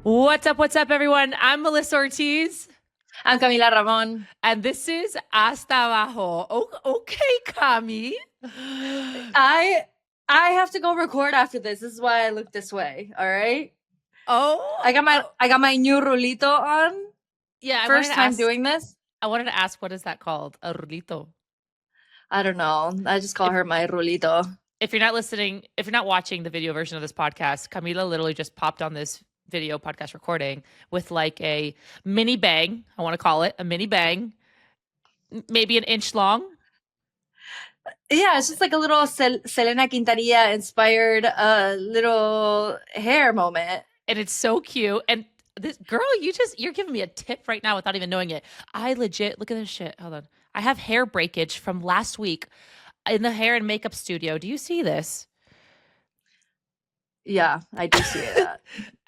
What's up, everyone? I'm Melissa Ortiz, I'm Camila Ramon. and this is Hasta Abajo. Okay, Cami. I have to go record after this. This is why I look this way. All right. Oh, I got my new rulito on. yeah. First time doing this. I wanted to ask, what is that called? A rulito. I don't know. I just call her my rulito. If you're not watching the video version of this podcast, Camila literally just popped on this video podcast recording with like a mini bang. I want to call it a mini bang, maybe an inch long. Yeah, it's just like a little Selena Quintanilla inspired little hair moment. And it's so cute. And this girl, you're giving me a tip right now without even knowing it. I legit look at this shit. Hold on. I have hair breakage from last week in the hair and makeup studio. Do you see this? Yeah, I do see that.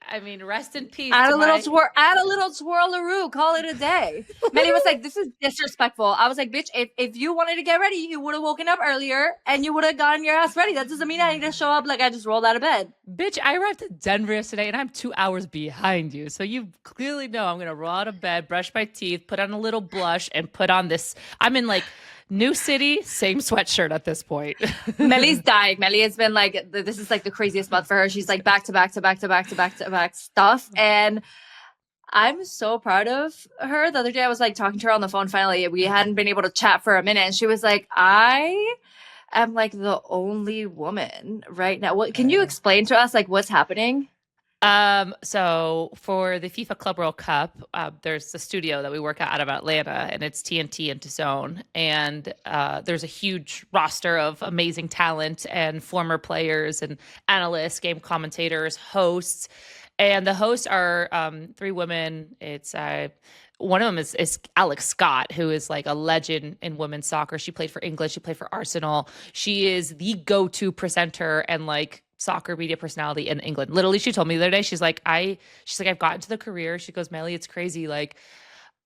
I mean, rest in peace. Add a little twirlaroo. Call it a day. Meli was like, "This is disrespectful." I was like, "Bitch, if you wanted to get ready, you would have woken up earlier and you would have gotten your ass ready. That doesn't mean I need to show up like I just rolled out of bed." Bitch, I arrived at Denver yesterday and I'm 2 hours behind you. So you clearly know I'm gonna roll out of bed, brush my teeth, put on a little blush, and put on this. I'm in like new city, same sweatshirt at this point. Meli's dying. Meli has been like, this is like the craziest month for her. She's like back to back to back to back to back to back stuff. And I'm so proud of her. The other day I was like talking to her on the phone finally. We hadn't been able to chat for a minute. And she was like, I am like the only woman right now. What can you explain to us like what's happening? So for the FIFA Club World Cup, there's a studio that we work out of Atlanta, and it's TNT and DAZN. And there's a huge roster of amazing talent and former players and analysts, game commentators, hosts. And the hosts are three women. It's one of them is Alex Scott, who is like a legend in women's soccer. She played for England. She played for Arsenal. She is the go-to presenter and like soccer media personality in England. Literally, she told me the other day, she's like, I've gotten to the career. She goes, Meli, it's crazy. Like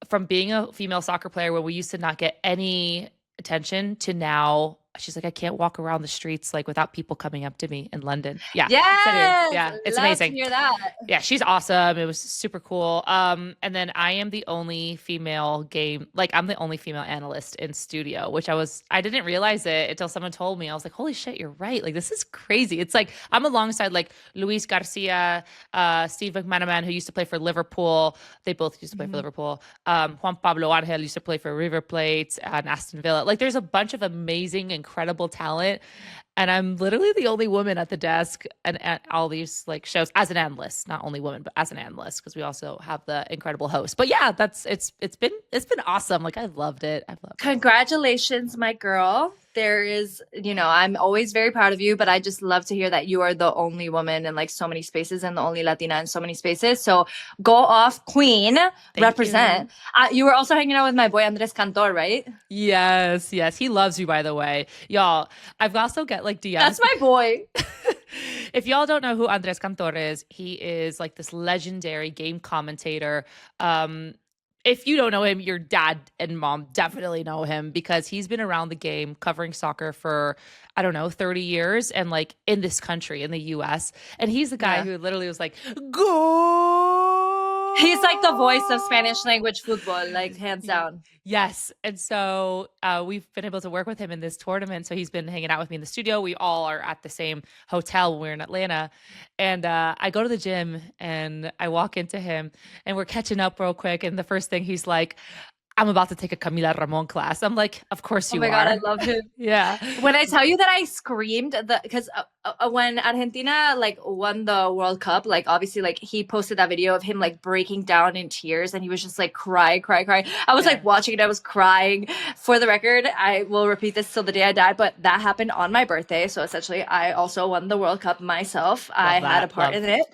from being a female soccer player where we used to not get any attention to now, she's like, I can't walk around the streets like without people coming up to me in London. Yeah. Yes, yeah, it's love amazing. to hear that. Yeah, she's awesome. It was super cool. And then I am the only female I'm the only female analyst in studio, which I didn't realize it until someone told me. I was like, holy shit, you're right. Like, this is crazy. It's like I'm alongside like Luis Garcia, Steve McManaman, who used to play for Liverpool. They both used to play for Liverpool. Juan Pablo Angel used to play for River Plate and Aston Villa. Like, there's a bunch of amazing, incredible talent. And I'm literally the only woman at the desk and at all these like shows as an analyst, not only woman, but as an analyst, because we also have the incredible host. But yeah, it's been awesome. Like I loved it. I've loved it. Congratulations, my girl. There is, I'm always very proud of you, but I just love to hear that you are the only woman in like so many spaces and the only Latina in so many spaces. So go off, queen. Represent. You were also hanging out with my boy Andres Cantor, right? Yes. He loves you, by the way. Y'all, I've also got like DMs. That's my boy. If y'all don't know who Andres Cantor is, he is like this legendary game commentator. If you don't know him, your dad and mom definitely know him because he's been around the game covering soccer for, I don't know, 30 years and like in this country, in the US. And he's the guy who literally was like, go. He's like the voice of Spanish language football, like hands down. Yes. And so we've been able to work with him in this tournament. So he's been hanging out with me in the studio. We all are at the same hotel when we're in Atlanta. And I go to the gym and I walk into him and we're catching up real quick. And the first thing he's like, I'm about to take a Camila Ramon class. I'm like, of course you are. Oh my God, I love him. Yeah. When I tell you that I screamed, because when Argentina like won the World Cup, like obviously like he posted that video of him like breaking down in tears and he was just like cry. I was like watching it. I was crying. For the record, I will repeat this till the day I die, but that happened on my birthday. So essentially I also won the World Cup myself. I had a part in it.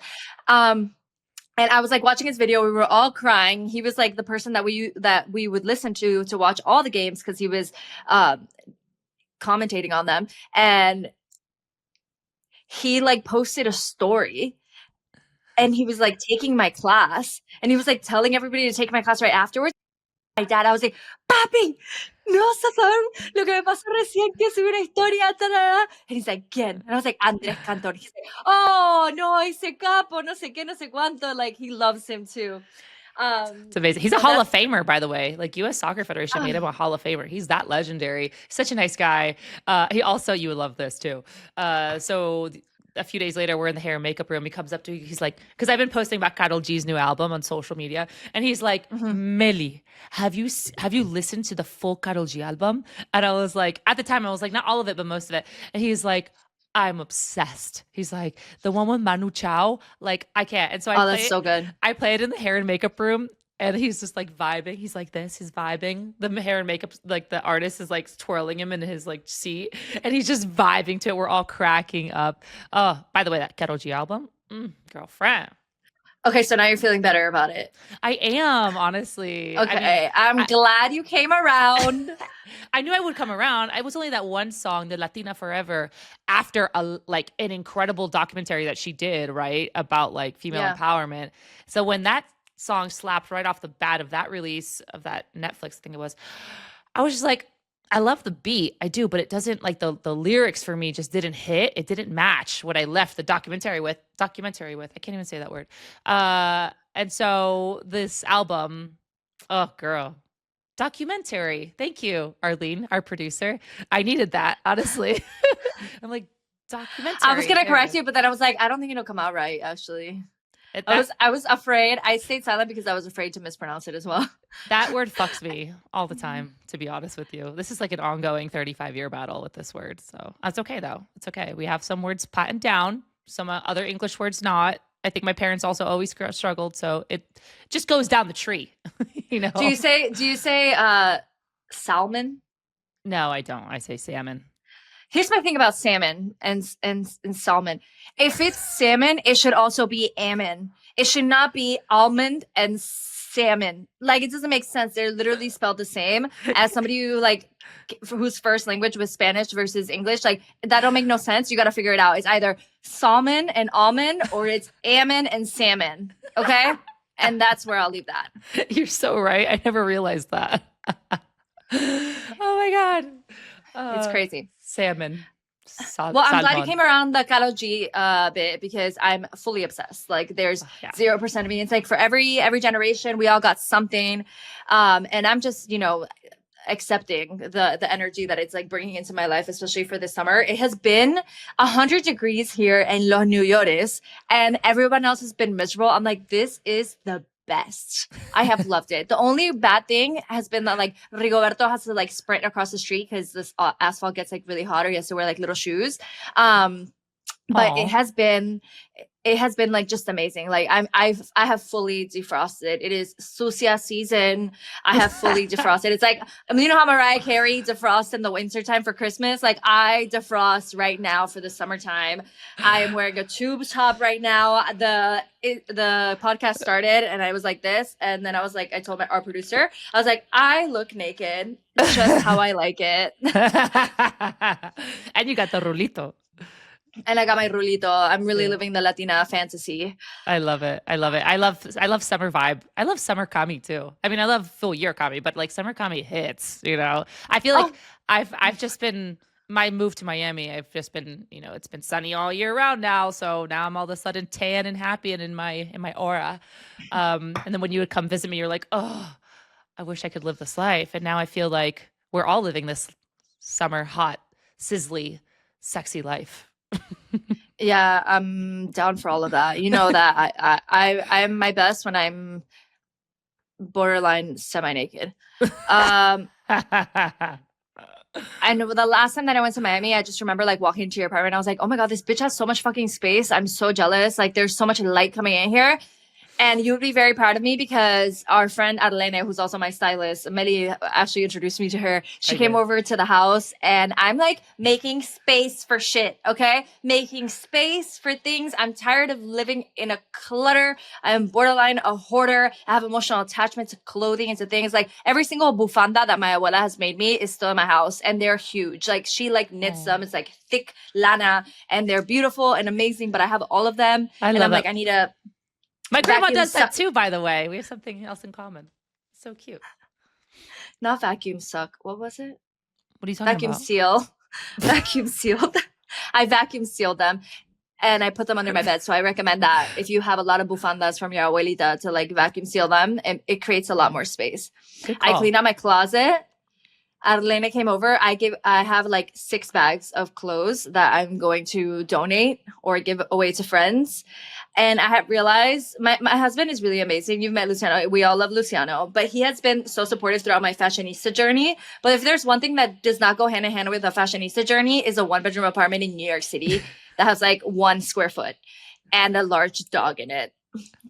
And I was like watching his video. We were all crying. He was like the person that we would listen to watch all the games because he was commentating on them. And he like posted a story and he was like taking my class and he was like telling everybody to take my class right afterwards. my dad. I was like, papi, no vas a saber lo que me pasó recién que subí una historia. Ta, ta, ta. And he's like, ¿quién? And I was like, Andrés Cantor. He's like, oh, no, ese capo, no sé qué, no sé cuánto. Like, he loves him too. It's amazing. He's a Hall of Famer, by the way. Like U.S. Soccer Federation made him a Hall of Famer. He's that legendary. Such a nice guy. He also, you would love this too. So a few days later, we're in the hair and makeup room. He comes up to me. He's like, because I've been posting about Karol G's new album on social media, and he's like, Meli, have you listened to the full Karol G album? And I was like, at the time, I was like, not all of it, but most of it. And he's like, I'm obsessed. He's like, the one with Manu Chao, like I can't. And so that's so good. I play it in the hair and makeup room, and he's just like vibing. He's like this, he's vibing. The hair and makeup, like the artist is like twirling him in his like seat, and he's just vibing to it. We're all cracking up. Oh, by the way, that Karol G album, girlfriend. Okay, so now you're feeling better about it. I am, honestly. Okay, I'm glad you came around. I knew I would come around. It was only that one song, the Latina Forever, after an incredible documentary that she did, right, about like female empowerment. So when that song slapped right off the bat of that release of that Netflix thing, it was, I was just like, I love the beat, I do, but it doesn't, like the lyrics for me just didn't hit. It didn't match what I left the documentary with. I can't even say that word. And so this album, oh girl, documentary. Thank you, Arlene, our producer. I needed that, honestly. I'm like, documentary. I was gonna correct you, but then I was like, I don't think it'll come out right, actually. I was afraid. I stayed silent because I was afraid to mispronounce it as well. That word fucks me all the time, to be honest with you. This is like an ongoing 35-year battle with this word. So that's okay, though. It's okay. We have some words patented down, some other English words not. I think my parents also always struggled. So it just goes down the tree, you know? Do you say salmon? No, I don't. I say salmon. Here's my thing about salmon and salmon. If it's salmon, it should also be almond. It should not be almond and salmon. Like, it doesn't make sense. They're literally spelled the same. As somebody who like whose first language was Spanish versus English, like that don't make no sense. You got to figure it out. It's either salmon and almond or it's almond and salmon. Okay, and that's where I'll leave that. You're so right. I never realized that. Oh my god. It's crazy. Salmon. Well, I'm glad you came around the Karol G bit because I'm fully obsessed. Like, there's 0% of me. It's like for every generation, we all got something. And I'm just, accepting the energy that it's like bringing into my life, especially for this summer. It has been 100 degrees here in Los New Yorkers, and everyone else has been miserable. I'm like, this is the best. I have loved it. The only bad thing has been that like Rigoberto has to like sprint across the street because this asphalt gets like really hot, or he has to wear like little shoes. But it has been like just amazing. Like I have fully defrosted. It is sucia season. I have fully defrosted. It's like, you know how Mariah Carey defrosts in the wintertime for Christmas? Like, I defrost right now for the summertime. I am wearing a tube top right now. The podcast started and I was like this, and then I was like, I told our producer, I was like, I look naked just how I like it. And you got the rulito. And I got my rulito. I'm really living the Latina fantasy. I love it. I love summer vibe. I love summer Cami too. I mean, I love full year Cami, but like summer Cami hits, I feel like I've just been, my move to Miami, I've just been, it's been sunny all year round now. So now I'm all of a sudden tan and happy and in my aura. And then when you would come visit me, you're like, oh, I wish I could live this life. And now I feel like we're all living this summer, hot, sizzly, sexy life. Yeah, I'm down for all of that. You know that I'm my best when I'm borderline semi-naked. I know the last time that I went to Miami, I just remember like walking into your apartment. I was like, oh my God, this bitch has so much fucking space. I'm so jealous. Like, there's so much light coming in here. And you would be very proud of me because our friend Arlene, who's also my stylist, Meli actually introduced me to her. She came over to the house and I'm like making space for shit, okay? Making space for things. I'm tired of living in a clutter. I'm borderline a hoarder. I have emotional attachment to clothing and to things. Like, every single bufanda that my abuela has made me is still in my house, and they're huge. Like, she like knits them. It's like thick lana and they're beautiful and amazing, but I have all of them. I'm like, I need My grandma does that too, by the way. We have something else in common. So cute. Not vacuum suck. What was it? What are you talking Vacuum about? seal. Vacuum sealed. I vacuum sealed them and I put them under my bed. So I recommend that if you have a lot of bufandas from your abuelita to like vacuum seal them, and it creates a lot more space. Good I call. cleaned out my closet. Arlena came over. I have like 6 bags of clothes that I'm going to donate or give away to friends. And I have realized my husband is really amazing. You've met Luciano. We all love Luciano, but he has been so supportive throughout my fashionista journey. But if there's one thing that does not go hand in hand with a fashionista journey, is a 1-bedroom apartment in New York City that has like 1 square foot and a large dog in it,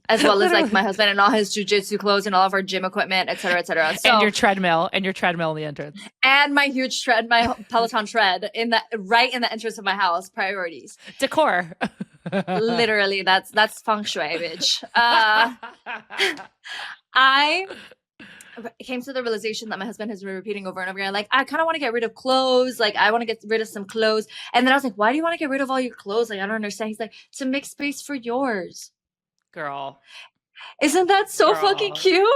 as well as like my husband and all his jujitsu clothes and all of our gym equipment, et cetera, et cetera. So, And your treadmill in the entrance. and my huge tread, my Peloton tread right in the entrance of my house. Priorities. Decor. Literally, that's feng shui, bitch. I came to the realization that my husband has been repeating over and over again. Like, I kind of want to get rid of clothes. Like, I want to get rid of some clothes. And then I was like, why do you want to get rid of all your clothes? Like, I don't understand. He's like, to make space for yours. Girl. Isn't that so fucking cute?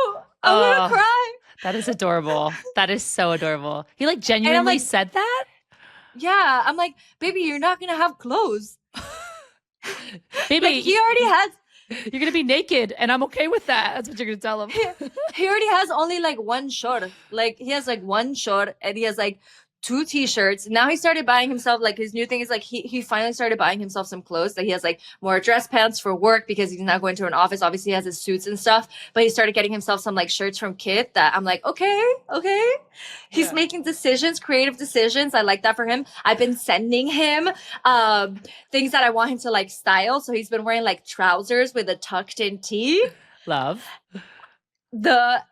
I'm gonna cry. That is adorable. That is so adorable. He like genuinely like, said that? Yeah. I'm like, baby, you're not gonna have clothes. Baby, like, he already has. You're gonna be naked, and I'm okay with that. That's what you're gonna tell him. He already has only like 1 short. Like, he has like 1 short, and he has like 2 t-shirts. Now he started buying himself, like, his new thing is like he finally started buying himself some clothes. That he has like more dress pants for work because he's not going to an office. Obviously, he has his suits and stuff, but he started getting himself some like shirts from Kit that I'm like, okay. He's making decisions, creative decisions. I like that for him. I've been sending him things that I want him to like style. So he's been wearing like trousers with a tucked in tee. Love. The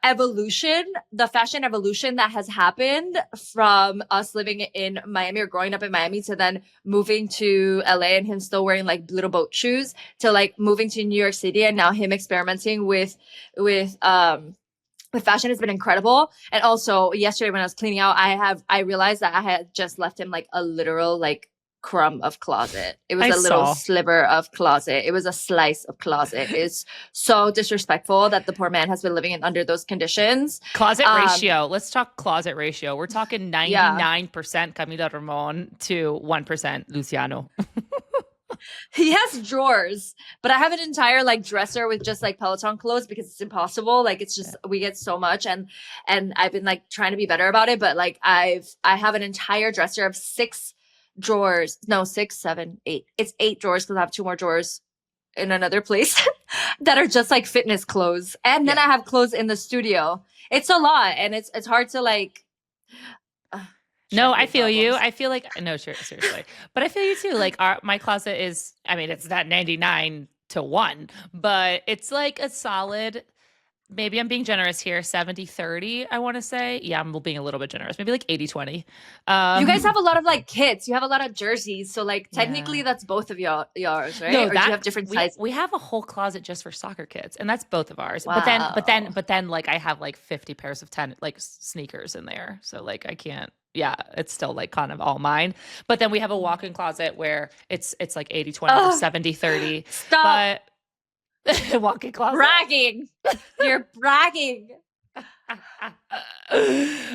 fashion evolution that has happened from us living in Miami or growing up in Miami to then moving to LA and him still wearing like little boat shoes to like moving to New York City and now him experimenting with fashion has been incredible. And also yesterday when I was cleaning out, I realized that I had just left him like a literal like crumb of closet. It was a little sliver of closet. It was a slice of closet. It's so disrespectful that the poor man has been living in under those conditions. Closet ratio. Let's talk closet ratio. We're talking 99% Camila Ramon to 1% Luciano. He has drawers, but I have an entire like dresser with just like Peloton clothes because it's impossible. Like, it's just we get so much, and I've been like trying to be better about it. But like I have an entire dresser of 6 drawers. No, 6, 7, 8. It's 8 drawers because I have 2 more drawers in another place that are just like fitness clothes, and then I have clothes in the studio. It's a lot, and it's hard to like. No, I feel you. I feel like, no, seriously. But I feel you too. Like my closet is, I mean, it's not 99 to 1, but it's like a solid, maybe I'm being generous here, 70-30, I want to say. Yeah, I'm being a little bit generous. Maybe like 80-20. You guys have a lot of like kits. You have a lot of jerseys. So like technically that's both of yours, right? No, or do you have different sizes? We have a whole closet just for soccer kits, and that's both of ours. Wow. But then like I have like 50 pairs of 10 like sneakers in there. So like I can't. Yeah, it's still like kind of all mine. But then we have a walk-in closet where it's like 80-20 or 70-30. Stop. But walk-in closet. Bragging. You're bragging.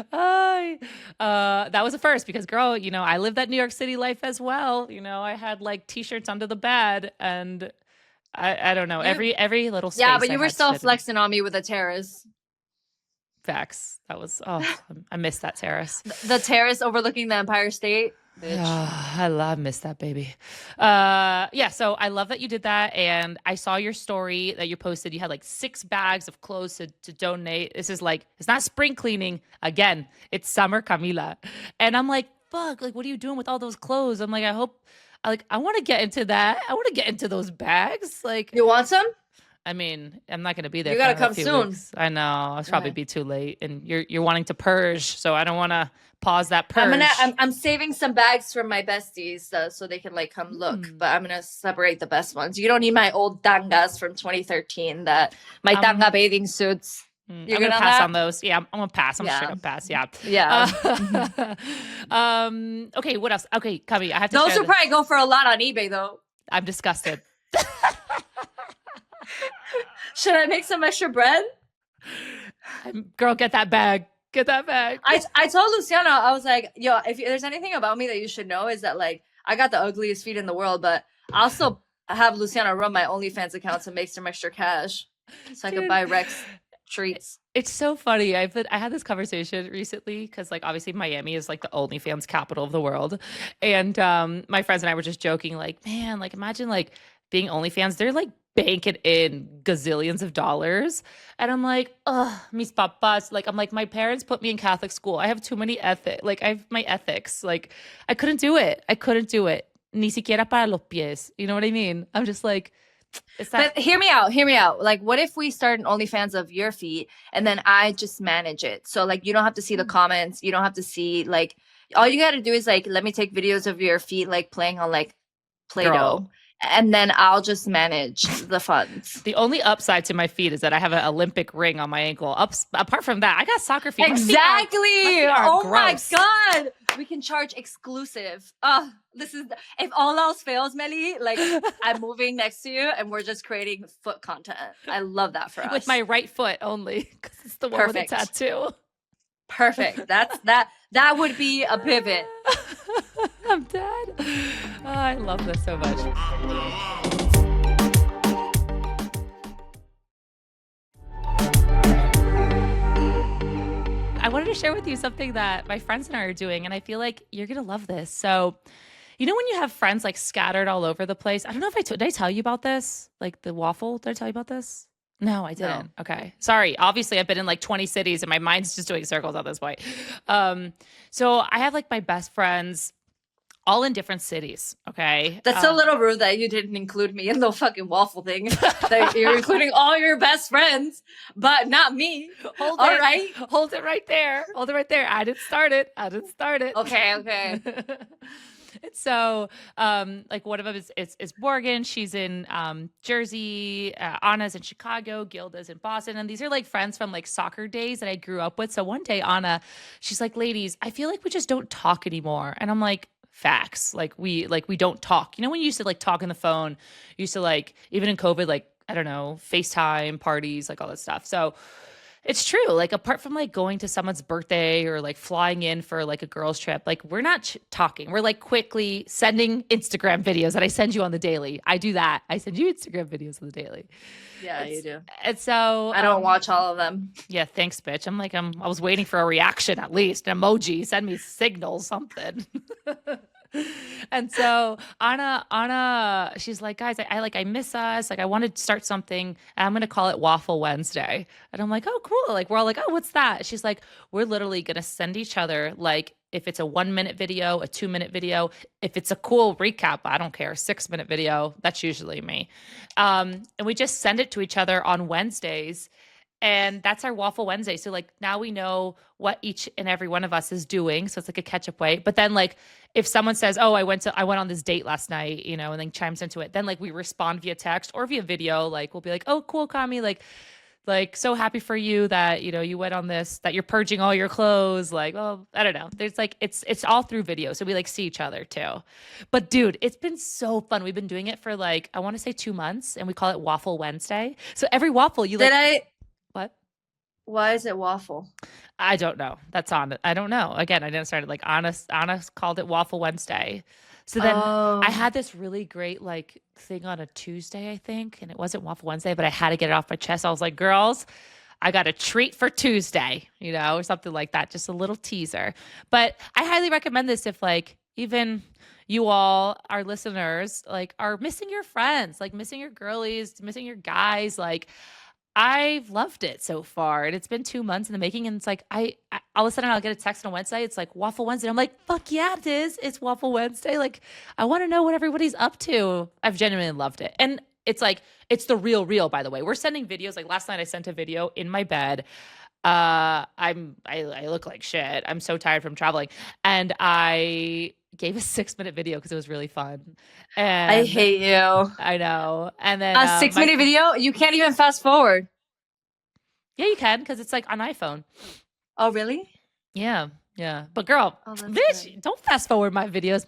That was a first because, girl, you know, I lived that New York City life as well. You know, I had like t-shirts under the bed, and I don't know, every little space. Yeah, but you were still flexing on me with a terrace. Facts. That was, I missed that terrace. The terrace overlooking the Empire State. Bitch. I miss that, baby. Yeah, so I love that you did that. And I saw your story that you posted. You had like 6 bags of clothes to donate. This is like, it's not spring cleaning. Again, it's summer, Camila. And I'm like, fuck, like, what are you doing with all those clothes? I'm like, I want to get into that. I want to get into those bags. Like, you want some? I mean, I'm not going to be there. You got to come soon. Weeks. I know. I'll probably be too late. And you're wanting to purge, so I don't want to pause that purge. I'm saving some bags for my besties so they can like come look. But I'm gonna separate the best ones. You don't need my old tangas from 2013. My tanga bathing suits. You're gonna pass on those. Yeah, I'm gonna pass. I'm straight up pass. Yeah. Yeah. Okay. What else? Okay, Cami, I have to. Those will probably go for a lot on eBay though. I'm disgusted. Should I make some extra bread? Girl, get that bag. Get that back. I told Luciana, I was like, yo, if there's anything about me that you should know is that like I got the ugliest feet in the world, but I also have Luciana run my OnlyFans account to make some extra cash so I could buy Rex treats. It's so funny. I had this conversation recently because like obviously Miami is like the OnlyFans capital of the world. And my friends and I were just joking, like, man, like imagine like being OnlyFans, they're like banking in gazillions of dollars. And I'm like, oh, mis papas. Like I'm like, my parents put me in Catholic school. I have too many ethics. Like I have my ethics. Like I couldn't do it. I couldn't do it. Ni siquiera para los pies. You know what I mean? I'm just like, but hear me out. Like, what if we start an OnlyFans of your feet and then I just manage it? So like, you don't have to see the comments. You don't have to see like, all you got to do is like, let me take videos of your feet, like playing on like Play-Doh. And then I'll just manage the funds. The only upside to my feet is that I have an Olympic ring on my ankle. Apart from that, I got soccer feet. Exactly. Oh gross. my God. We can charge exclusive. This is if all else fails, Meli, like I'm moving next to you and we're just creating foot content. I love that for us. With my right foot only, because it's the one with the tattoo. Perfect. That would be a pivot. I'm dead. Oh, I love this so much. I wanted to share with you something that my friends and I are doing, and I feel like you're going to love this. So, you know when you have friends like scattered all over the place? I don't know if did I tell you about this? Like the waffle? Did I tell you about this? No, I didn't. No. Okay. Sorry. Obviously, I've been in like 20 cities and my mind's just doing circles at this point. So I have like my best friends all in different cities. Okay. That's a little rude that you didn't include me in the fucking waffle thing. That you're including all your best friends, but not me. Hold it right there. Hold it right there. I didn't start it. Okay. And so, like one of them is Morgan. She's in Jersey. Anna's in Chicago. Gilda's in Boston. And these are like friends from like soccer days that I grew up with. So one day, Anna, she's like, ladies, I feel like we just don't talk anymore. And I'm like, facts. Like we don't talk. You know, when you used to like talk on the phone, you used to like, even in COVID, like, I don't know, FaceTime parties, like all that stuff. So it's true. Like apart from like going to someone's birthday or like flying in for like a girls trip, like we're not talking. We're like quickly sending Instagram videos that I send you on the daily. I do that. I send you Instagram videos on the daily. Yeah, you do. And so I don't watch all of them. Yeah, thanks, bitch. I'm like, I was waiting for a reaction at least, an emoji, send me signals, something. And so Anna, she's like, guys, I miss us. Like, I want to start something. And I'm going to call it Waffle Wednesday. And I'm like, oh, cool. Like, we're all like, oh, what's that? She's like, we're literally going to send each other, like, if it's a 1-minute video, a 2-minute video, if it's a cool recap, I don't care, 6-minute video, that's usually me. And we just send it to each other on Wednesdays. And that's our Waffle Wednesday. So like now we know what each and every one of us is doing. So it's like a catch up way. But then like if someone says, oh, I went on this date last night, you know, and then chimes into it, then like we respond via text or via video. Like we'll be like, oh, cool, Cami. Like so happy for you that, you know, you went on this, that you're purging all your clothes. Like, oh, I don't know. There's like, it's all through video. So we like see each other too. But dude, it's been so fun. We've been doing it for like, I want to say 2 months and we call it Waffle Wednesday. So every waffle you like. What? Why is it waffle? I don't know. That's on it. I don't know. Again, I didn't start it. Like Anna called it Waffle Wednesday. So then I had this really great like thing on a Tuesday, I think, and it wasn't Waffle Wednesday, but I had to get it off my chest. I was like, girls, I got a treat for Tuesday, you know, or something like that. Just a little teaser. But I highly recommend this if like even you all, our listeners, like are missing your friends, like missing your girlies, missing your guys, like I've loved it so far. And it's been 2 months in the making. And it's like, I all of a sudden I'll get a text on Wednesday. It's like Waffle Wednesday. I'm like, fuck yeah, it is. It's Waffle Wednesday. Like, I want to know what everybody's up to. I've genuinely loved it. And it's like, it's the real, by the way. We're sending videos. Like last night I sent a video in my bed. I look like shit. I'm so tired from traveling. And I gave a 6-minute video because it was really fun. And I hate you. I know. And then a 6-minute video, you can't even fast forward. Yeah, you can because it's like on iPhone. Oh, really? Yeah. But girl, bitch, good. Don't fast forward my videos.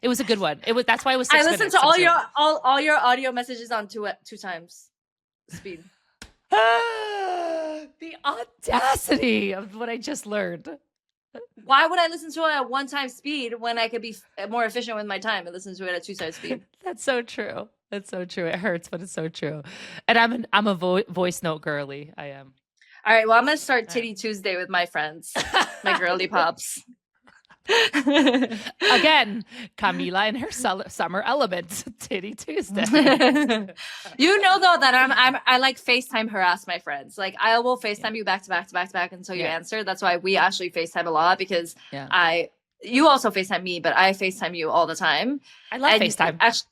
It was a good one. That's why it was 6 minutes. I listened to all your audio messages on two times speed. The audacity of what I just learned. Why would I listen to it at 1 time speed when I could be more efficient with my time and listen to it at 2 times speed? That's so true. That's so true. It hurts, but it's so true. And I'm a voice note girly. I am. All right, well, I'm gonna start Titty Tuesday with my friends, my girly pops. Again, Camila in her summer element, Titty Tuesday. You know though that I like FaceTime harass my friends. Like I will FaceTime you back to back to back to back until you answer. That's why we actually FaceTime a lot because you also FaceTime me, but I FaceTime you all the time. I love FaceTime.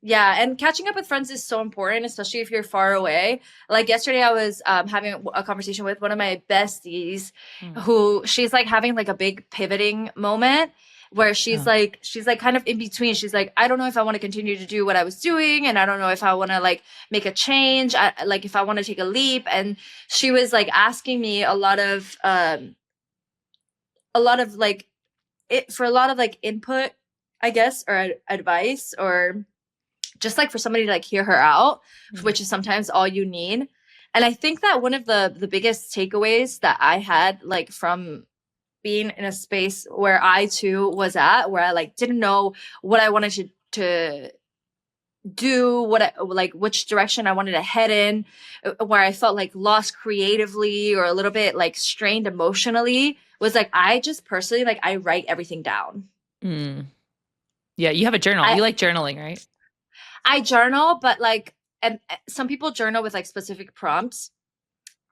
Yeah, and catching up with friends is so important, especially if you're far away. Like yesterday, I was having a conversation with one of my besties, who she's like having like a big pivoting moment where she's like kind of in between. She's like, I don't know if I want to continue to do what I was doing, and I don't know if I want to like make a change, like if I want to take a leap. And she was like asking me a lot of like for a lot of like input, I guess, or advice, or just like for somebody to like hear her out, which is sometimes all you need. And I think that one of the biggest takeaways that I had like from being in a space where I too was at, where I like didn't know what I wanted to do, which direction I wanted to head in, where I felt like lost creatively or a little bit like strained emotionally, was like I just personally like I write everything down. Yeah, you have a journal. You like journaling, right? I journal, but like, and some people journal with like specific prompts.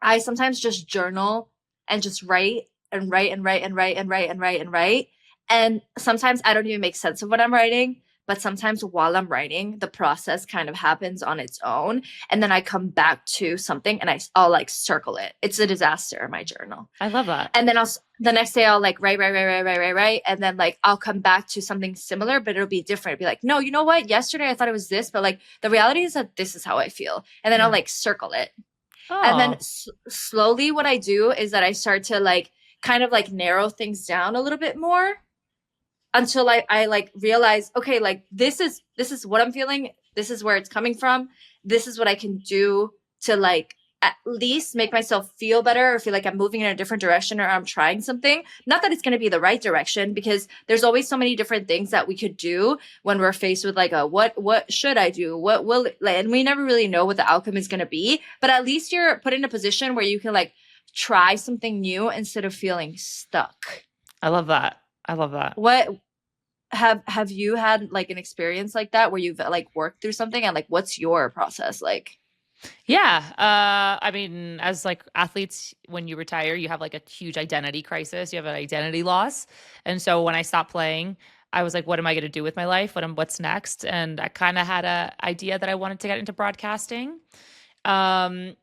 I sometimes just journal and just write and write and write and write and write and write and write. And sometimes I don't even make sense of what I'm writing, but sometimes while I'm writing, the process kind of happens on its own. And then I come back to something and I'll like circle it. It's a disaster in my journal. I love that. And then the next day I'll like write. And then like, I'll come back to something similar, but it'll be different. It'll be like, no, you know what? Yesterday I thought it was this, but like the reality is that this is how I feel. And then I'll like circle it. And then slowly what I do is that I start to like kind of like narrow things down a little bit more until I like realize, okay, like this is what I'm feeling. This is where it's coming from. This is what I can do to like at least make myself feel better or feel like I'm moving in a different direction or I'm trying something. Not that it's going to be the right direction, because there's always so many different things that we could do when we're faced with like what should I do? What will, and we never really know what the outcome is going to be, but at least you're put in a position where you can like try something new instead of feeling stuck. I love that. What have you had like an experience like that where you've like worked through something, and like what's your process like? Yeah. I mean, as like athletes, when you retire, you have like a huge identity crisis. You have an identity loss. And so when I stopped playing, I was like, what am I going to do with my life? What's next? And I kind of had an idea that I wanted to get into broadcasting. And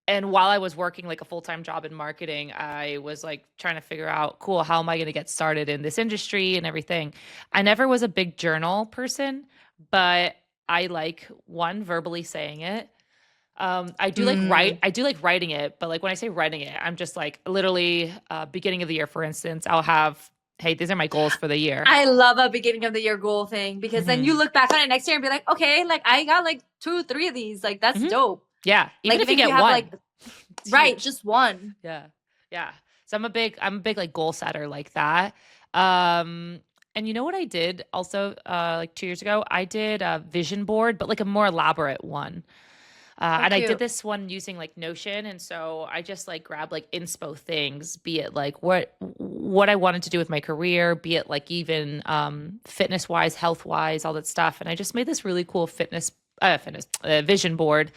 while I was working like a full-time job in marketing, I was like trying to figure out, cool, how am I going to get started in this industry and everything? I never was a big journal person, but I like verbally saying it. I do like writing it, but like when I say writing it, I'm just like literally beginning of the year, for instance, I'll have, hey, these are my goals for the year. I love a beginning of the year goal thing, because then you look back on it next year and be like, okay, like I got like 2, 3 of these. Like that's dope. Yeah. Even like if you get one. Like, right, just one. Yeah. Yeah. So I'm a big like goal setter like that. And you know what I did also like 2 years ago? I did a vision board, but like a more elaborate one. And I did this one using like Notion. And so I just like grabbed like inspo things, be it like what I wanted to do with my career, be it like even fitness wise, health wise, all that stuff. And I just made this really cool vision board.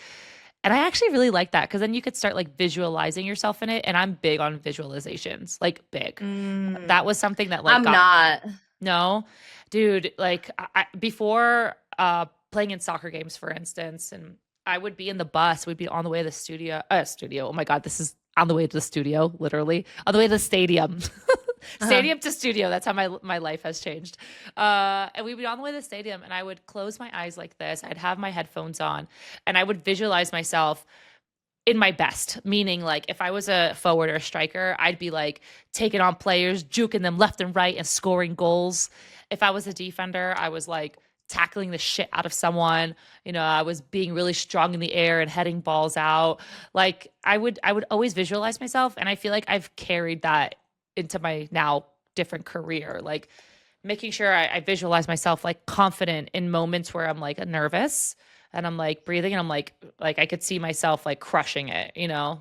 And I actually really like that, because then you could start like visualizing yourself in it. And I'm big on visualizations, like big. That was something that like I'm not. No, dude, like before playing in soccer games, for instance, and I would be in the bus, we'd be on the way to the studio. Oh my God, this is on the way to the studio, literally on the way to the stadium. Stadium to studio. That's how my life has changed. And we'd be on the way to the stadium, and I would close my eyes like this. I'd have my headphones on, and I would visualize myself in my best, meaning like if I was a forward or a striker, I'd be like taking on players, juking them left and right and scoring goals. If I was a defender, I was like tackling the shit out of someone. I was being really strong in the air and heading balls out. Like I would always visualize myself, and I feel like I've carried that into my now different career. Like making sure I visualize myself like confident in moments where I'm like nervous and I'm like breathing and I'm like I could see myself like crushing it.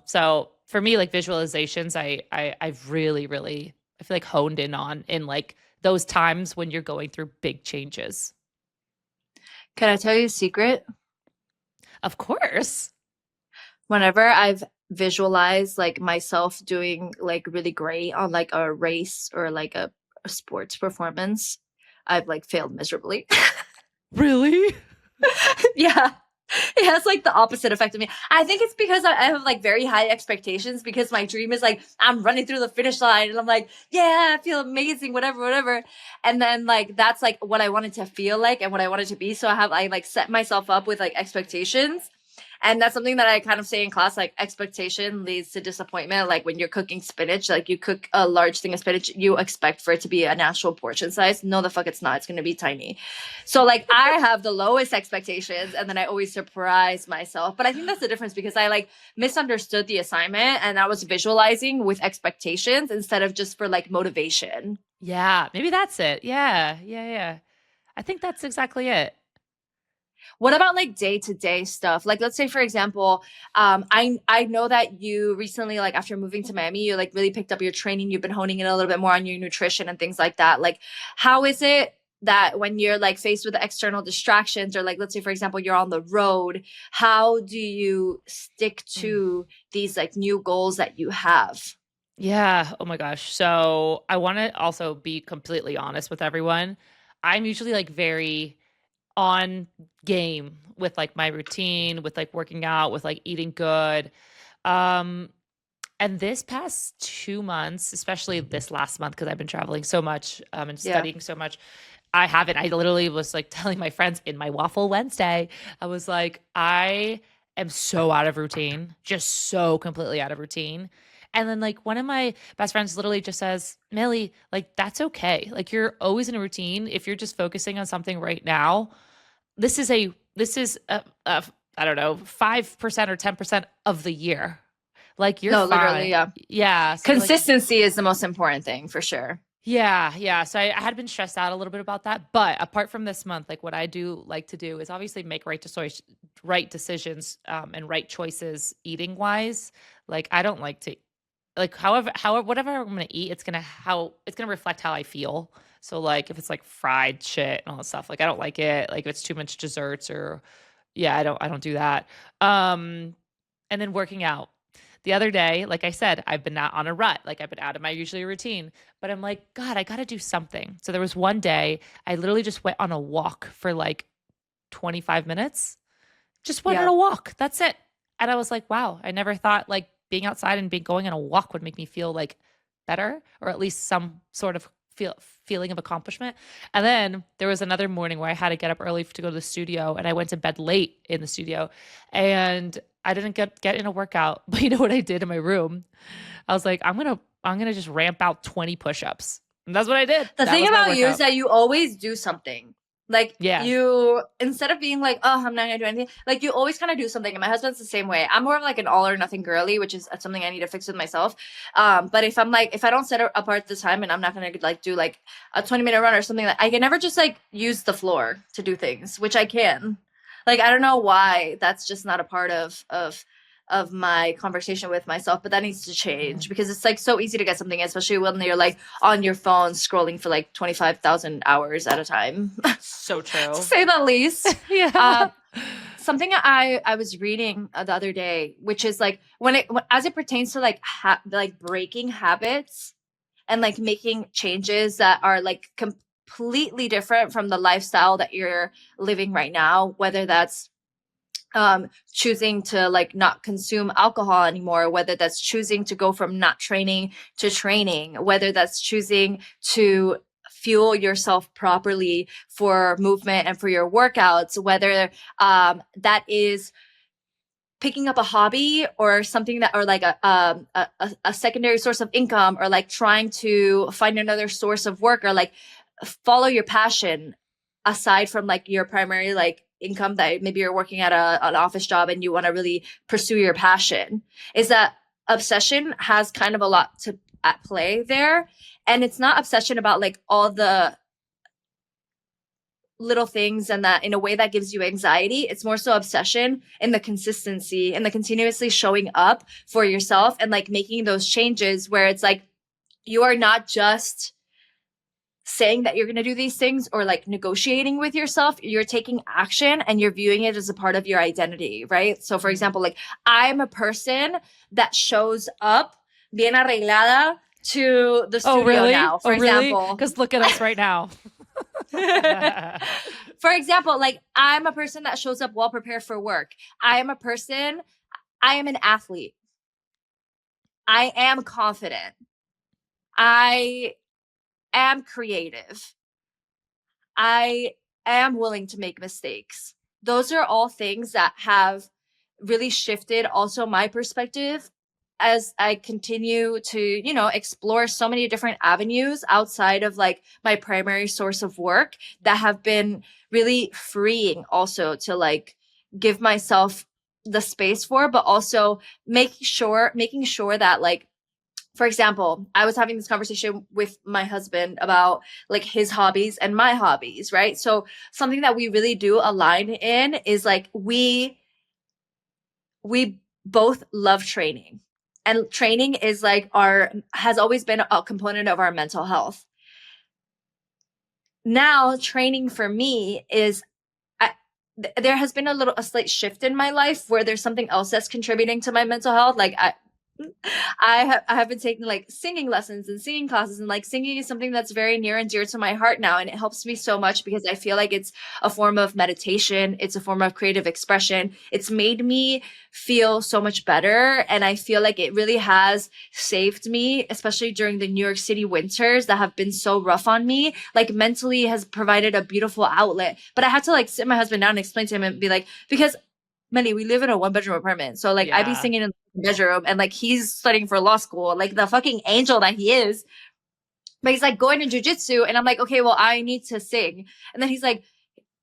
So for me, like visualizations, I've really, really I feel like honed in on in like those times when you're going through big changes. Can I tell you a secret? Of course. Whenever I've visualized like myself doing like really great on like a race or like a sports performance, I've like failed miserably. Really? Yeah. It has like the opposite effect of me. I think it's because I have like very high expectations because my dream is like I'm running through the finish line and I'm like, yeah, I feel amazing, whatever, whatever. And then like that's like what I wanted to feel like and what I wanted to be. So I like set myself up with like expectations. And that's something that I kind of say in class, like expectation leads to disappointment. Like when you're cooking spinach, like you cook a large thing of spinach, you expect for it to be a natural portion size. No, the fuck it's not. It's going to be tiny. So like I have the lowest expectations and then I always surprise myself. But I think that's the difference because I like misunderstood the assignment and I was visualizing with expectations instead of just for like motivation. Yeah, maybe that's it. Yeah, yeah, yeah. I think that's exactly it. What about like day to day stuff? Like, let's say, for example, I know that you recently, like after moving to Miami, you like really picked up your training. You've been honing in a little bit more on your nutrition and things like that. Like, how is it that when you're like faced with the external distractions, or like, let's say, for example, you're on the road, how do you stick Mm. to these like new goals that you have? Yeah. Oh my gosh. So I want to also be completely honest with everyone. I'm usually like very on game with like my routine, with like working out, with like eating good. Um, and this past 2 months, especially this last month, because I've been traveling so much and Yeah. studying so much, I haven't. I literally was like telling my friends in my Waffle Wednesday, I was like, I am so out of routine, just so completely out of routine. And then like one of my best friends literally just says, Meli, like that's okay. Like you're always in a routine. If you're just focusing on something right now, this is a I don't know, 5% or 10% of the year. Like you're No, literally, fine. yeah. Yeah. So like Consistency is the most important thing for sure. yeah, yeah. So I had been stressed out a little bit about that. But apart from this month, like what I do like to do is obviously make right decisions and right choices eating wise. Like I don't like to like however whatever I'm gonna eat, it's gonna reflect how I feel. So like if it's like fried shit and all that stuff, like I don't like it. Like if it's too much desserts or yeah, I don't do that. Um and then working out. The other day, like I said, I've been out on a rut. Like I've been out of my usually routine, but I'm like, God, I got to do something. So there was one day I literally just went on a walk for like 25 minutes. Just went on Yeah. a walk. That's it. And I was like, wow, I never thought like being outside and being going on a walk would make me feel like better or at least some sort of feeling of accomplishment. And then there was another morning where I had to get up early to go to the studio and I went to bed late in the studio and I didn't get in a workout. But you know what I did in my room? I was like, I'm gonna just ramp out 20 push-ups. And that's what I did. The That thing was my about you is workout. that you always do something. Like Yeah. you, instead of being like, oh, I'm not gonna do anything, like you always kind of do something. And my husband's the same way. I'm more of like an all or nothing girly, which is something I need to fix with myself. But if I'm like, if I don't set apart the time and I'm not gonna like do like a 20-minute run or something, like I can never just like use the floor to do things, which I can. Like I don't know why that's just not a part of my conversation with myself, but that needs to change Mhm. because it's like so easy to get something, especially when you're like on your phone scrolling for like 25,000 hours at a time, to So true. say the least. Yeah. Um, something I was reading the other day, which is like as it pertains to like like breaking habits and like making changes that are like completely different from the lifestyle that you're living right now, whether that's choosing to like not consume alcohol anymore, whether that's choosing to go from not training to training, whether that's choosing to fuel yourself properly for movement and for your workouts, whether that is picking up a hobby or something that or like a secondary source of income or like trying to find another source of work or like follow your passion. aside from like your primary like income that maybe you're working at an office job and you want to really pursue your passion, is that obsession has kind of a lot to at play there. And it's not obsession about like all the little things and that in a way that gives you anxiety. It's more so obsession in the consistency and the continuously showing up for yourself and like making those changes where it's like you are not just saying that you're going to do these things or like negotiating with yourself. You're taking action and you're viewing it as a part of your identity, right? So for example, like I'm a person that shows up bien arreglada to the studio now, for example. Because look at us right now. For example, like I'm a person that shows up well prepared for work. I am an athlete. I am confident. I am creative. I am willing to make mistakes. Those are all things that have really shifted also my perspective as I continue to, you know, explore so many different avenues outside of like my primary source of work that have been really freeing also to like give myself the space for, but also making sure that like, for example, I was having this conversation with my husband about like his hobbies and my hobbies, right? So something that we really do align in is like we both love training. And training is like has always been a component of our mental health. Now, training for me is there has been a slight shift in my life where there's something else that's contributing to my mental health. Like I have been taking like singing lessons and singing classes, and like singing is something that's very near and dear to my heart now, and it helps me so much because I feel like it's a form of meditation, it's a form of creative expression. It's made me feel so much better, and I feel like it really has saved me, especially during the New York City winters that have been so rough on me. Like mentally has provided a beautiful outlet. But I had to like sit my husband down and explain to him and be like, because Meli, we live in a 1-bedroom apartment. So like I'd be singing in the bedroom and like he's studying for law school, like the fucking angel that he is. But he's like going to jujitsu and I'm like, okay, well, I need to sing. And then he's like,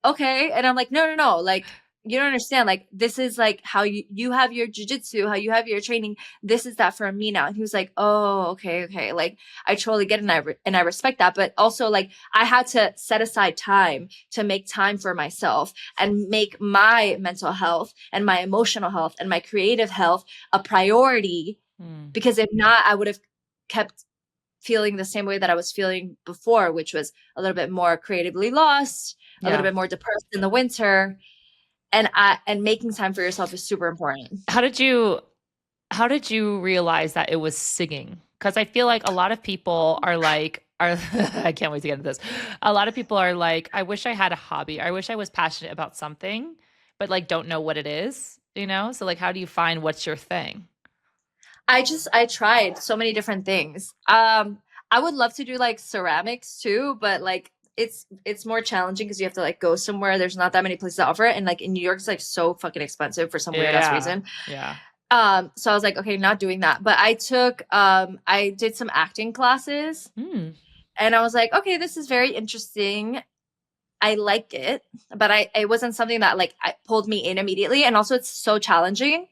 okay. And I'm like, no. Like, you don't understand. Like, this is like how you have your jujitsu, how you have your training. This is that for me now. And he was like, oh, okay. Like, I totally get it. And I respect that. But also like, I had to set aside time to make time for myself and make my mental health and my emotional health and my creative health a priority. Because if not, I would have kept feeling the same way that I was feeling before, which was a little bit more creatively lost, a little bit more depressed in the winter. And making time for yourself is super important. How did you realize that it was singing? Because I feel like a lot of people are I can't wait to get into this. A lot of people are like, I wish I had a hobby. I wish I was passionate about something, but like don't know what it is, you know? So like, how do you find what's your thing? I tried so many different things. I would love to do like ceramics too, but like it's more challenging because you have to like go somewhere. There's not that many places that offer it. And like in New York, it's like so fucking expensive for some weird ass reason. Yeah. So I was like, okay, not doing that. But I did some acting classes and I was like, okay, this is very interesting. I like it, but it wasn't something that like pulled me in immediately. And also it's so challenging,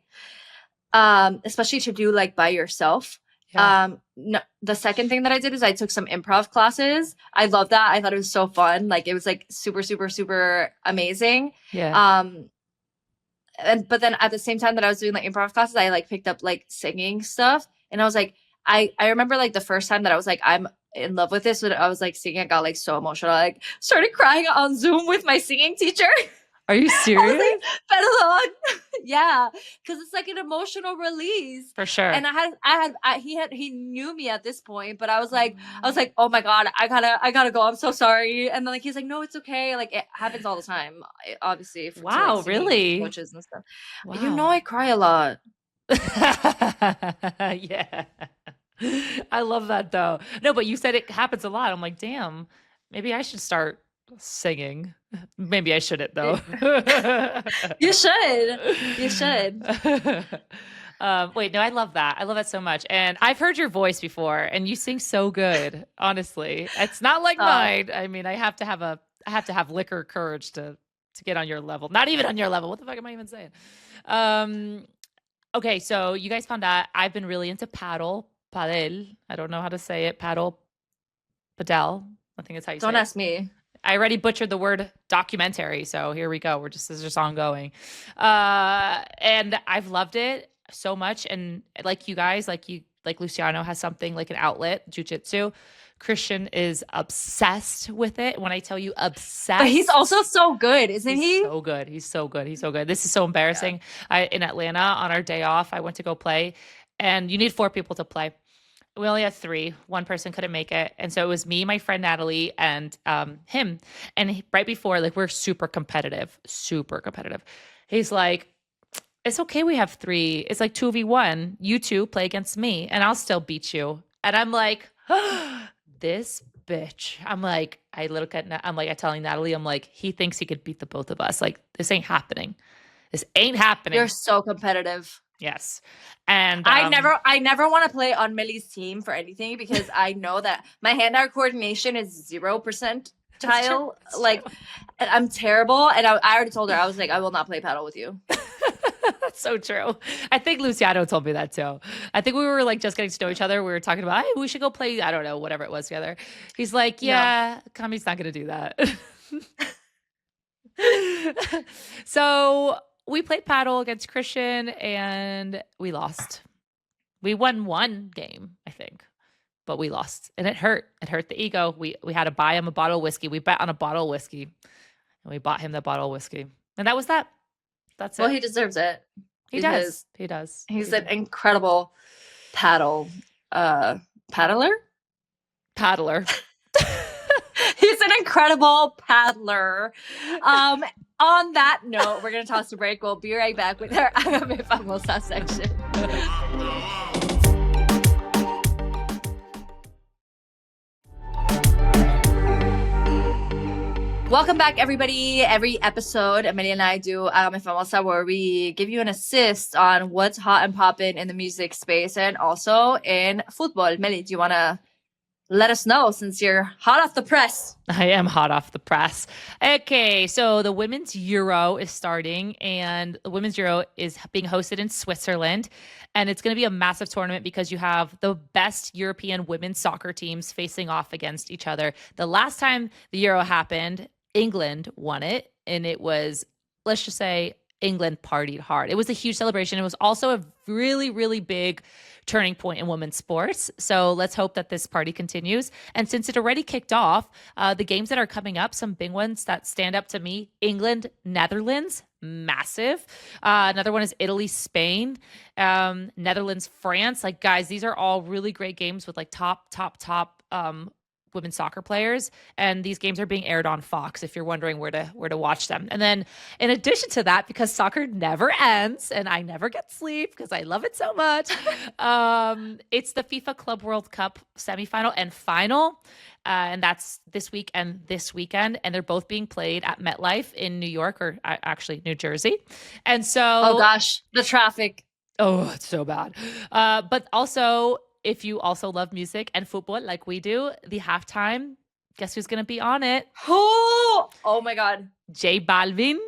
especially to do like by yourself. No, the second thing that I did is I took some improv classes. I love that. I thought it was so fun. Like it was like super, super, super amazing. But then at the same time that I was doing like improv classes, I like picked up like singing stuff. And I was like, I remember like the first time that I was like, I'm in love with this. When I was like singing, I got like so emotional. I like started crying on Zoom with my singing teacher. Are you serious? Like, perdón. Yeah, because it's like an emotional release for sure. And he knew me at this point, but I was like, oh my god, I gotta go. I'm so sorry. And then like he's like, no, it's okay. Like it happens all the time, obviously. Wow, like, really? Coaches and stuff. Wow. You know, I cry a lot. Yeah, I love that though. No, but you said it happens a lot. I'm like, damn, maybe I should start singing. Maybe I shouldn't though. You should. Wait, no, I love that. I love that so much. And I've heard your voice before and you sing so good. Honestly, it's not like mine. I mean, I have to have a have to have liquor courage to get on your level. Not even on your level. What the fuck am I even saying? Okay, so you guys found out I've been really into padel. I don't know how to say it. Padel. I think it's how you say it. Don't ask me. I already butchered the word documentary, so here we go. This is just ongoing. And I've loved it so much. And like you guys, like Luciano has something like an outlet, jujitsu. Christian is obsessed with it. When I tell you obsessed. But he's also so good, isn't he? So good. He's so good. He's so good. This is so embarrassing. Yeah. In Atlanta on our day off, I went to go play, and you need 4 people to play. We only had 3. One person couldn't make it. And so it was me, my friend Natalie, and him. And right before, like, we're super competitive. He's like, it's okay, we have 3. It's like 2v1. You 2 play against me, and I'll still beat you. And I'm like, this bitch. I'm like, I'm telling Natalie, I'm like, he thinks he could beat the both of us. Like, this ain't happening. You're so competitive. Yes. And I never want to play on Meli's team for anything because I know that my hand-eye coordination is 0%. Like, I'm terrible. And I already told her, I was like, I will not play paddle with you. That's so true. I think Luciano told me that too. I think we were like just getting to know each other. We were talking about, hey, we should go play, I don't know, whatever it was together. He's like, yeah, no. Cami's not going to do that. So we played paddle against Christian and we lost. We won 1 game, I think, but we lost. And it hurt. It hurt the ego. We had to buy him a bottle of whiskey. We bet on a bottle of whiskey and we bought him the bottle of whiskey. And that was that. That's it. Well, he deserves it. He does. He does. He's an incredible paddler. He's an incredible paddler. On that note, we're going to toss a break. We'll be right back with our Hágame Famosa section. Welcome back, everybody. Every episode, Meli and I do Hágame Famosa, where we give you an assist on what's hot and popping in the music space and also in football. Meli, do you want to let us know since you're hot off the press? I am hot off the press. Okay, so the Women's Euro is starting, and the Women's Euro is being hosted in Switzerland. And it's going to be a massive tournament because you have the best European women's soccer teams facing off against each other. The last time the Euro happened, England won it, and it was, let's just say, England partied hard. It was a huge celebration. It was also a really, really big turning point in women's sports. So let's hope that this party continues. And since it already kicked off, the games that are coming up, some big ones that stand up to me: England, Netherlands, massive. Another one is Italy, Spain, Netherlands, France. Like, guys, these are all really great games with like top women's soccer players, and these games are being aired on Fox if you're wondering where to watch them. And then in addition to that, because soccer never ends and I never get sleep because I love it so much, it's the FIFA Club World Cup semifinal and final, and that's this week and this weekend, and they're both being played at MetLife in New York, or actually New Jersey. And so, oh gosh, the traffic. Oh, it's so bad. But also, if you also love music and football like we do, the halftime, guess who's going to be on it? Oh my God. J Balvin.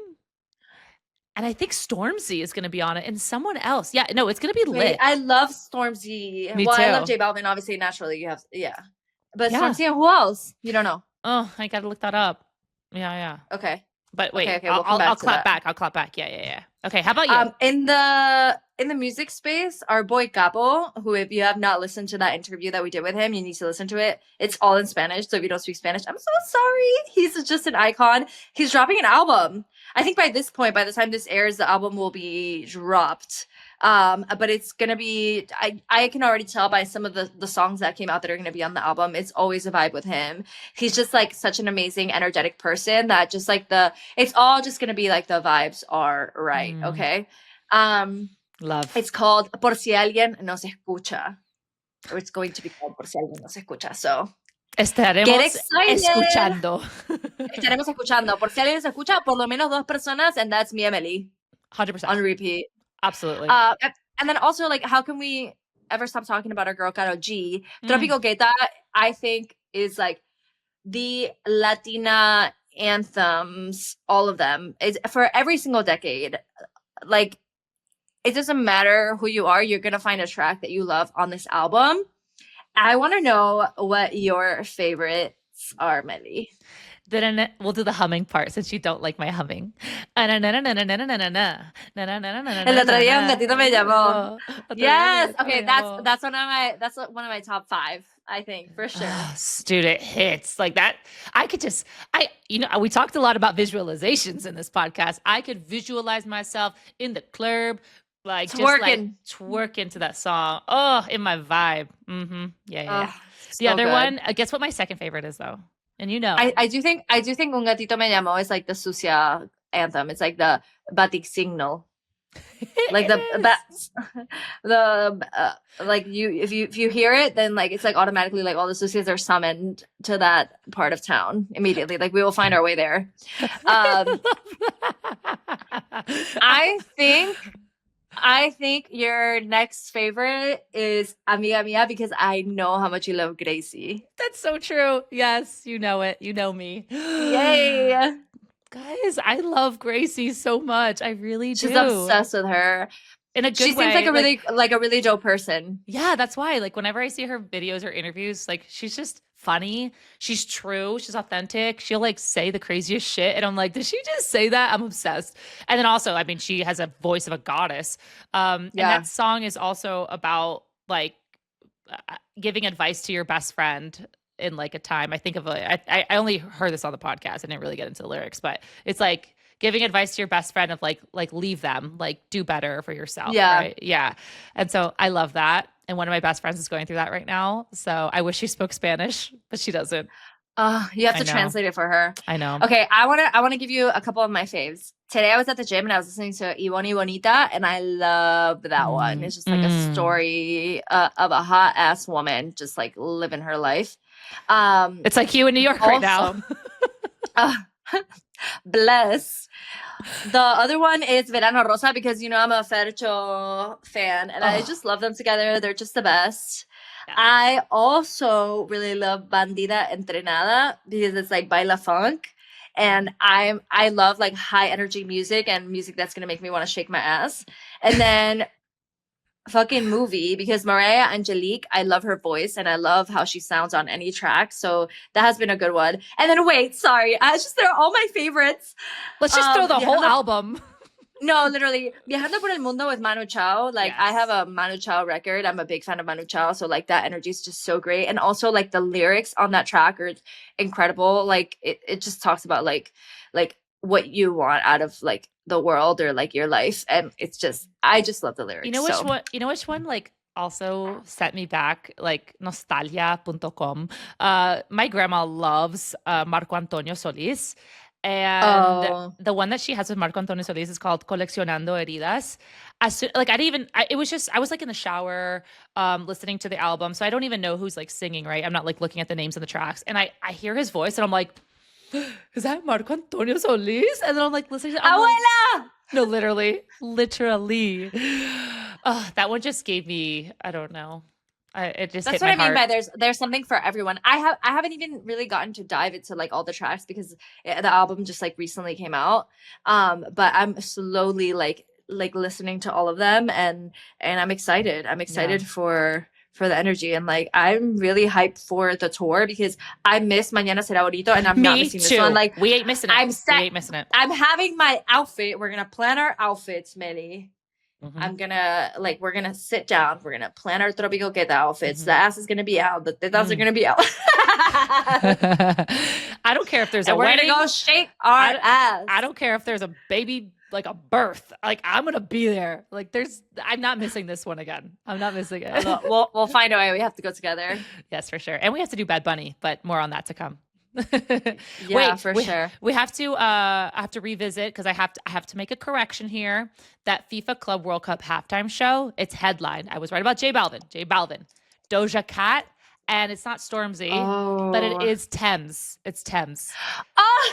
And I think Stormzy is going to be on it, and someone else. Yeah, no, it's going to be lit. I love Stormzy. Me too. I love J Balvin, obviously, naturally. You have, But Stormzy and who else? You don't know. Oh, I got to look that up. Yeah. Okay. But wait, okay, I'll clap back. I'll clap back. Yeah. Okay, how about you? In the music space, our boy Capo, who, if you have not listened to that interview that we did with him, you need to listen to it. It's all in Spanish, so if you don't speak Spanish, I'm so sorry. He's just an icon. He's dropping an album. I think by this point, by the time this airs, the album will be dropped. But it's gonna be, I can already tell by some of the songs that came out that are gonna be on the album. It's always a vibe with him. He's just like such an amazing, energetic person that just like it's all just gonna be like the vibes are right. Okay. Love. It's called Por Si Alguien No Se Escucha. Or it's going to be called Por Si Alguien No Se Escucha. So estaremos escuchando. Estaremos escuchando. Por si alguien se escucha, por lo menos 2 personas, and that's me and Meli. 100%. On repeat. Absolutely. And then also, like, how can we ever stop talking about our girl Karol G? Tropico Queta, I think, is like the Latina anthems, all of them, is for every single decade. Like, it doesn't matter who you are, you're gonna find a track that you love on this album. I want to know what your favorites are, Meli. We'll do the humming part since you don't like my humming. El otro día un gatito me llamó. Yes. Okay, that's one of my top 5, I think, for sure. Student hits like that. We talked a lot about visualizations in this podcast. I could visualize myself in the club, like twerking. Just like twerking to that song. Oh, in my vibe. Mm-hmm. Yeah. The So other good. one, guess what my second favorite is though? And you know, I do think Un Gatito Me Llamó is like the Sucia anthem. It's like the batik signal. Like like if you hear it, then like it's like automatically like all the Sucias are summoned to that part of town immediately. Like we will find our way there. I think your next favorite is Amiga Mia because I know how much you love Gracie. That's so true. Yes, you know it. You know me. Yay. Guys, I love Gracie so much. I really do. She's obsessed with her. In a good way. She seems like a really dope person. Yeah, that's why. Like whenever I see her videos or interviews, like she's just funny. She's true. She's authentic. She'll like say the craziest shit. And I'm like, did she just say that? I'm obsessed. And then also, I mean, she has a voice of a goddess. And that song is also about like giving advice to your best friend in like a time. I think of I only heard this on the podcast. I didn't really get into the lyrics, but it's like giving advice to your best friend of like leave them, like do better for yourself. Yeah. Right? Yeah. And so I love that. And one of my best friends is going through that right now. So I wish she spoke Spanish, but she doesn't. You have to translate it for her. I know. Okay, I wanna give you a couple of my faves. Today I was at the gym and I was listening to Iwani Bonita and I love that one. It's just like a story of a hot ass woman just like living her life. It's like you in New York right now. Bless. The other one is Verano Rosa because I'm a Fercho fan and I just love them together. They're just the best. Yeah. I also really love Bandida Entrenada because it's like baila funk, and I love like high energy music and music that's gonna make me want to shake my ass. And then fucking Movie because Mariah Angelique, I love her voice and I love how she sounds on any track. So that has been a good one. And then they're all my favorites. Let's just throw the whole album. No, literally. Viajando por el Mundo with Manu Chao. Like, yes. I have a Manu Chao record. I'm a big fan of Manu Chao. So, like, that energy is just so great. And also, like, the lyrics on that track are incredible. Like, it just talks about, like what you want out of, like, the world or, like, your life. And it's just, I just love the lyrics. You know which one, like, also set me back, like nostalgia.com. My grandma loves Marco Antonio Solis. And the one that she has with Marco Antonio Solis is called Coleccionando Heridas. I was like in the shower listening to the album. So I don't even know who's like singing, right? I'm not like looking at the names of the tracks. And I hear his voice and I'm like, is that Marco Antonio Solis? And then I'm like listening to Abuela! Like, no, literally. That one just gave me, I don't know. That's what I mean by there's something for everyone. I haven't even really gotten to dive into like all the tracks because the album just like recently came out. But I'm slowly like listening to all of them and I'm excited. I'm excited for the energy and like I'm really hyped for the tour because I miss Mañana Será Bonito and I'm not missing this one. Like we ain't missing it. We ain't missing it. I'm having my outfit. We're gonna plan our outfits, Meli. Mm-hmm. We're gonna sit down. We're gonna plan our Tropical Queta outfits. Mm-hmm. The ass is gonna be out. The tetas are gonna be out. I don't care if there's a we're wedding. We're gonna go shake our ass. I don't care if there's a baby, like a birth. Like I'm gonna be there. Like I'm not missing this one again. I'm not missing it. We'll find a way. We have to go together. Yes, for sure. And we have to do Bad Bunny, but more on that to come. Sure. We have to revisit because I have to make a correction here. That FIFA Club World Cup halftime show, it's headlined. I was right about J Balvin, Doja Cat, and it's not Stormzy, but it is Thames. It's Thames.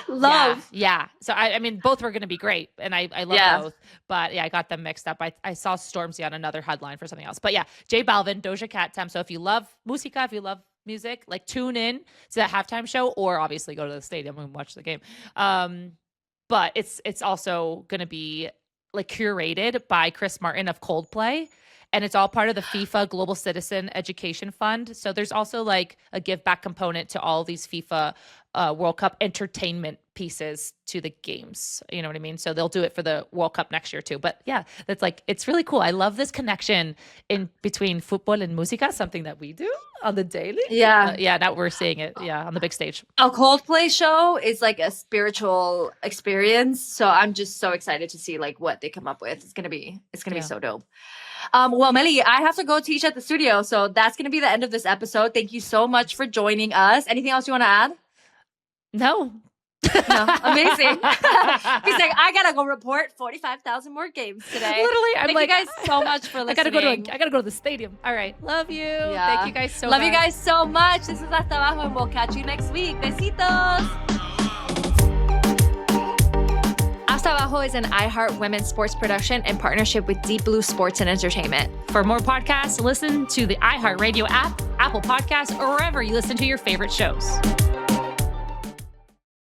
Love. Yeah. So I mean, both were going to be great, and I love both. But yeah, I got them mixed up. I saw Stormzy on another headline for something else. But yeah, J Balvin, Doja Cat, Thames. So if you love música, if you love music, like tune in to that halftime show, or obviously go to the stadium and watch the game. But it's also going to be like curated by Chris Martin of Coldplay. And it's all part of the FIFA Global Citizen Education Fund. So there's also like a give back component to all these FIFA World Cup entertainment pieces to the games. You know what I mean? So they'll do it for the World Cup next year too. But yeah, that's like, it's really cool. I love this connection in between football and música, something that we do on the daily. Yeah. Yeah, now we're seeing it. Yeah, on the big stage. A Coldplay show is like a spiritual experience. So I'm just so excited to see like what they come up with. It's gonna be so dope. Well, Meli, I have to go teach at the studio. So that's gonna be the end of this episode. Thank you so much for joining us. Anything else you want to add? No. No, amazing. He's like, I gotta go report 45,000 more games today. Literally, I'm Thank like, you guys so much for listening. I gotta go to the stadium. All right, love you. Yeah. Thank you guys so much. Love you guys so much. This is Hasta Abajo, and we'll catch you next week. Besitos. Hasta Abajo is an iHeart women's sports production in partnership with Deep Blue Sports and Entertainment. For more podcasts, listen to the iHeart Radio app, Apple Podcasts, or wherever you listen to your favorite shows.